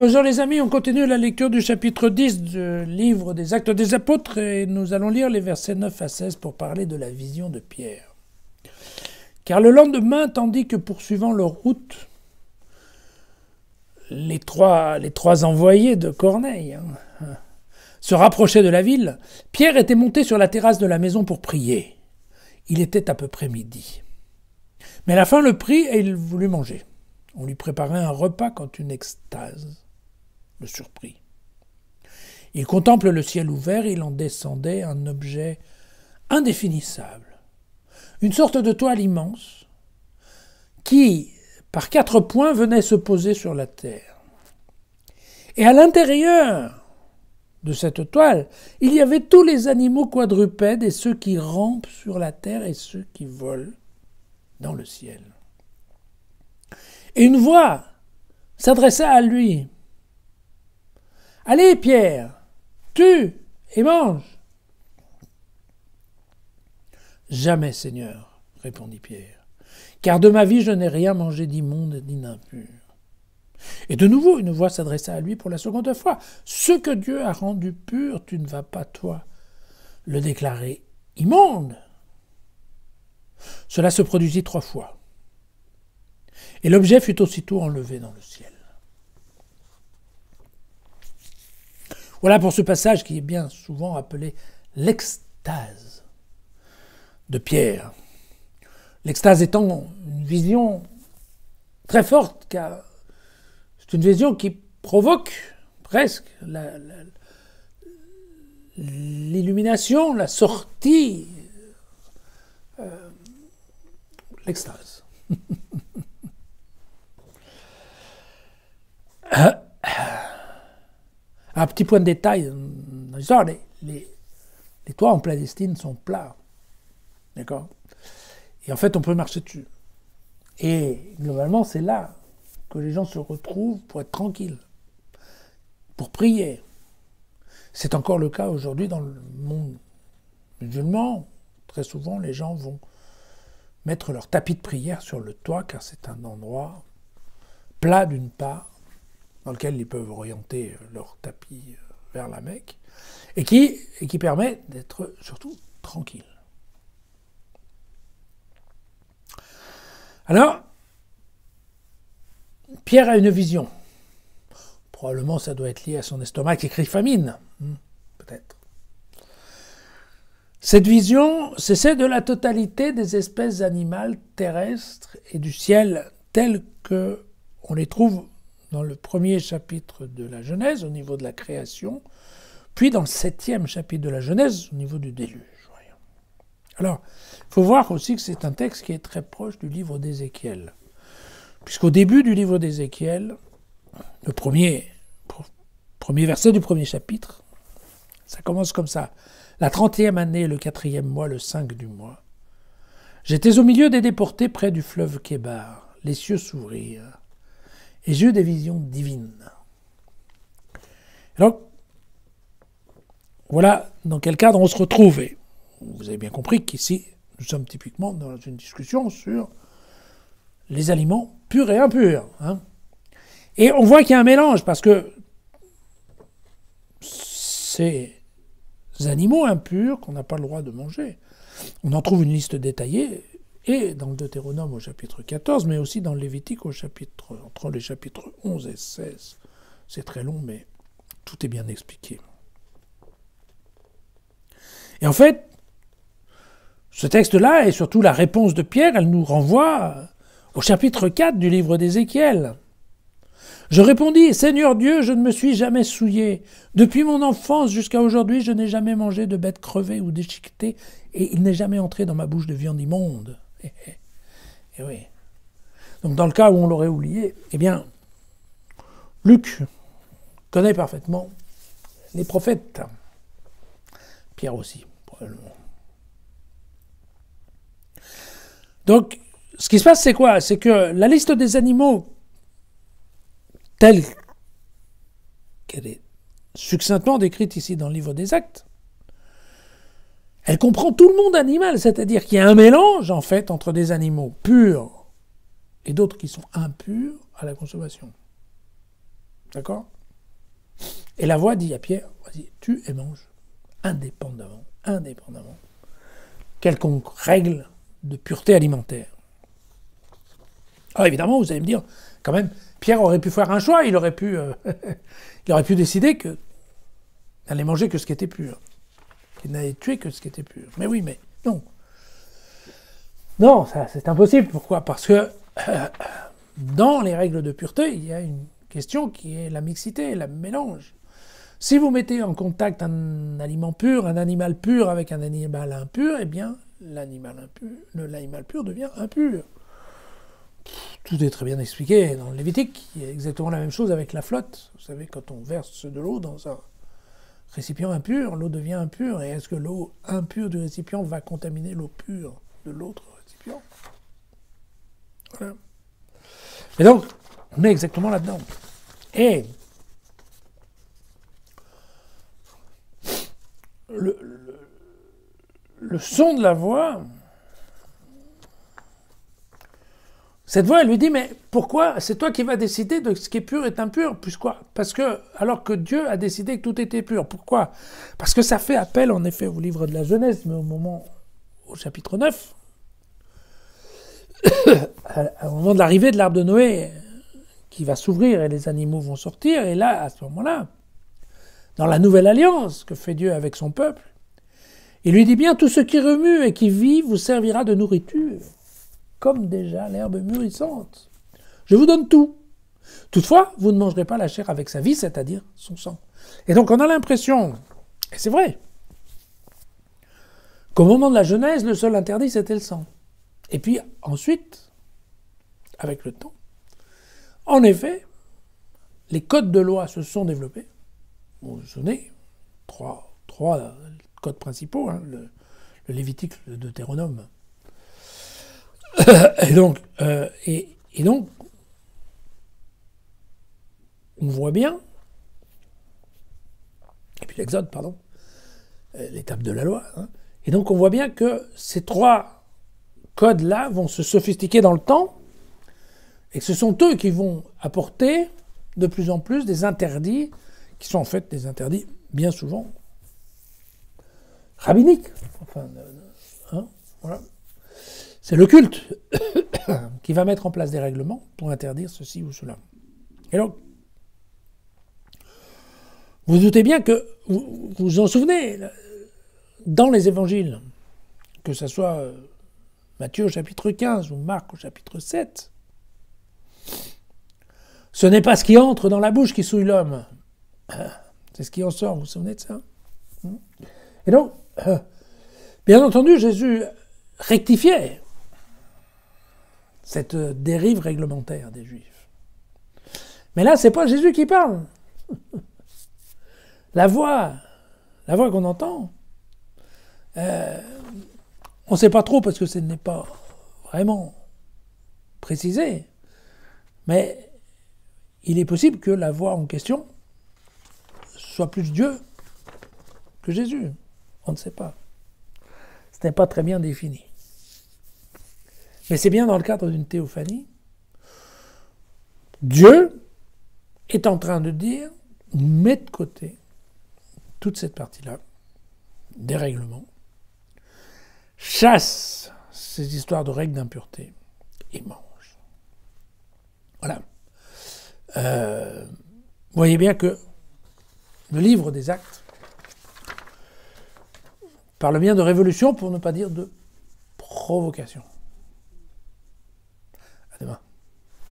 Bonjour les amis, on continue la lecture du chapitre 10 du livre des Actes des Apôtres et nous allons lire les versets 9 à 16 pour parler de la vision de Pierre. Car le lendemain, tandis que poursuivant leur route, les trois envoyés de Corneille se rapprochaient de la ville, Pierre était monté sur la terrasse de la maison pour prier. Il était à peu près midi. Mais la faim le prit et il voulut manger. On lui préparait un repas quand une extase le surprit. Il contemple le ciel ouvert, il en descendait un objet indéfinissable, une sorte de toile immense qui, par 4 points, venait se poser sur la terre. Et à l'intérieur de cette toile, il y avait tous les animaux quadrupèdes et ceux qui rampent sur la terre et ceux qui volent dans le ciel. Et une voix s'adressa à lui. « Allez, Pierre, tue et mange !»« Jamais, Seigneur, répondit Pierre, car de ma vie je n'ai rien mangé d'immonde ni d'impur. » Et de nouveau, une voix s'adressa à lui pour la seconde fois. « Ce que Dieu a rendu pur, tu ne vas pas, toi, le déclarer immonde ?» Cela se produisit 3 fois. Et l'objet fut aussitôt enlevé dans le ciel. Voilà pour ce passage qui est bien souvent appelé l'extase de Pierre. L'extase étant une vision très forte, car c'est une vision qui provoque presque l'illumination, la sortie, l'extase. Un petit point de détail, les toits en Palestine sont plats. D'accord ? Et en fait, on peut marcher dessus. Et globalement, c'est là que les gens se retrouvent pour être tranquilles, pour prier. C'est encore le cas aujourd'hui dans le monde musulman. Très souvent, les gens vont mettre leur tapis de prière sur le toit, car c'est un endroit plat d'une part, dans lequel ils peuvent orienter leur tapis vers la Mecque, et qui permet d'être surtout tranquille. Alors, Pierre a une vision. Probablement ça doit être lié à son estomac qui crie famine, peut-être. Cette vision, c'est celle de la totalité des espèces animales terrestres et du ciel telles qu'on les trouve dans le 1er chapitre de la Genèse, au niveau de la création, puis dans le 7e chapitre de la Genèse, au niveau du déluge. Alors, il faut voir aussi que c'est un texte qui est très proche du livre d'Ézéchiel. Puisqu'au début du livre d'Ézéchiel, le premier verset du 1er chapitre, ça commence comme ça. La 30e année, le 4e mois, le 5 du mois. J'étais au milieu des déportés près du fleuve Kébar. Les cieux s'ouvrirent. Et j'ai eu des visions divines. Donc, voilà dans quel cadre on se retrouve. Et vous avez bien compris qu'ici, nous sommes typiquement dans une discussion sur les aliments purs et impurs. Et on voit qu'il y a un mélange, parce que ces animaux impurs qu'on n'a pas le droit de manger, on en trouve une liste détaillée, et dans le Deutéronome au chapitre 14, mais aussi dans le Lévitique entre les chapitres 11 et 16. C'est très long, mais tout est bien expliqué. Et en fait, ce texte-là, et surtout la réponse de Pierre, elle nous renvoie au chapitre 4 du livre d'Ézéchiel. Je répondis, « Seigneur Dieu, je ne me suis jamais souillé. Depuis mon enfance jusqu'à aujourd'hui, je n'ai jamais mangé de bête crevée ou déchiquetée, et il n'est jamais entré dans ma bouche de viande immonde. » Et oui. Donc dans le cas où on l'aurait oublié, eh bien, Luc connaît parfaitement les prophètes. Pierre aussi, probablement. Donc, ce qui se passe, c'est quoi? C'est que la liste des animaux, telle qu'elle est succinctement décrite ici dans le livre des Actes, elle comprend tout le monde animal, c'est-à-dire qu'il y a un mélange, en fait, entre des animaux purs et d'autres qui sont impurs à la consommation. D'accord? Et la voix dit à Pierre, vas-y, tue et mange, indépendamment, quelconque règle de pureté alimentaire. Alors évidemment, vous allez me dire, quand même, Pierre aurait pu faire un choix, il aurait pu décider que n'allait manger que ce qui était pur, qu'il n'allait tuer que ce qui était pur. Mais oui, mais non. Non, ça c'est impossible. Pourquoi? Parce que dans les règles de pureté, il y a une question qui est la mixité, le mélange. Si vous mettez en contact un aliment pur, un animal pur avec un animal impur, eh bien, l'animal pur devient impur. Tout est très bien expliqué dans le Lévitique. Il y a exactement la même chose avec la flotte. Vous savez, quand on verse de l'eau dans un récipient impur, l'eau devient impure. Et est-ce que l'eau impure du récipient va contaminer l'eau pure de l'autre récipient? Voilà. Et donc, on est exactement là-dedans. Et le son de la voix, cette voix, elle lui dit, mais pourquoi? C'est toi qui vas décider de ce qui est pur et impur. Pourquoi? Parce que, alors que Dieu a décidé que tout était pur. Pourquoi? Parce que ça fait appel, en effet, au livre de la Genèse, mais au chapitre 9, au moment de l'arrivée de l'arbre de Noé, qui va s'ouvrir et les animaux vont sortir, et là, à ce moment-là, dans la nouvelle alliance que fait Dieu avec son peuple, il lui dit bien, tout ce qui remue et qui vit vous servira de nourriture, comme déjà l'herbe mûrissante. Je vous donne tout. Toutefois, vous ne mangerez pas la chair avec sa vie, c'est-à-dire son sang. Et donc on a l'impression, et c'est vrai, qu'au moment de la Genèse, le seul interdit, c'était le sang. Et puis ensuite, avec le temps, en effet, les codes de loi se sont développés. Vous vous souvenez, trois codes principaux, hein, le Lévitique, le Deutéronome. Et donc, on voit bien, et puis l'Exode, pardon, l'étape de la loi, hein, et donc on voit bien que ces trois codes-là vont se sophistiquer dans le temps, et que ce sont eux qui vont apporter de plus en plus des interdits, qui sont en fait des interdits bien souvent rabbiniques. Enfin, hein, voilà. C'est le culte qui va mettre en place des règlements pour interdire ceci ou cela. Et donc, vous doutez bien que, vous vous en souvenez, dans les évangiles, que ce soit Matthieu au chapitre 15 ou Marc au chapitre 7, ce n'est pas ce qui entre dans la bouche qui souille l'homme, c'est ce qui en sort, vous vous souvenez de ça? Et donc, bien entendu, Jésus rectifiait cette dérive réglementaire des Juifs. Mais là, c'est pas Jésus qui parle. La voix qu'on entend, on ne sait pas trop parce que ce n'est pas vraiment précisé, mais il est possible que la voix en question soit plus Dieu que Jésus. On ne sait pas. Ce n'est pas très bien défini. Mais c'est bien dans le cadre d'une théophanie. Dieu est en train de dire, mets de côté toute cette partie-là, des règlements, chasse ces histoires de règles d'impureté et mange. Voilà. Vous voyez bien que le livre des Actes parle bien de révolution pour ne pas dire de provocation. À demain.